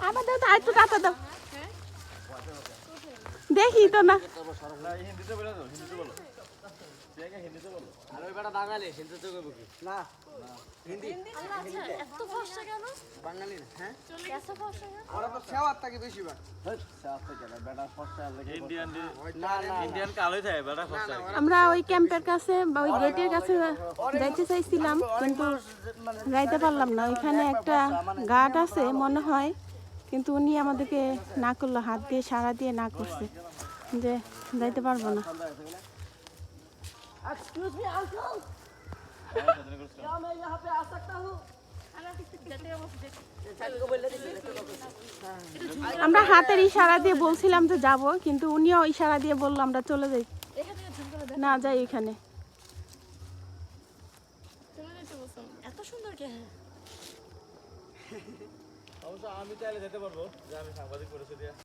আবার দাও তো আরেকটু টাটা দাও দেখি তো না হিন্দিতে বলো হিন্দিতে বলো হিন্দিতে বলো আর ওই বেটা বাঙালি হিন্দিতে কইব কি না হিন্দি এত ফর্সা কেন বাঙালি না হ্যাঁ এত ফর্সা কেন ওরা তো সেওয়াত থাকে বেশি বার ইন্ডিয়ান ইন্ডিয়ান কালোই থাকে বেটা ফসা আমরা ওই ক্যাম্পের কাছে বা ওই গেটের কাছে যাইতে চাইছিলাম কিন্তু যাইতে পারলাম না ওইখানে একটা গার্ড আছে মনে হয় কিন্তু উনি আমাদেরকে না করলো হাত দিয়ে সাড়া দিয়ে না করছে যে যাইতে পারবো না एक्सक्यूज मी अंकल क्या मैं यहाँ पे आ सकता हूँ আমরা হাতের ইশারা দিয়ে বলছিলাম যে যাব কিন্তু উনিও ইশারা দিয়ে বললো আমরা চলে যাই না যাই এখানে এত সুন্দর কে অবশ্য আমি চাইলে যেতে পারবো যে আমি সাংবাদিক পরিচয় দিয়ে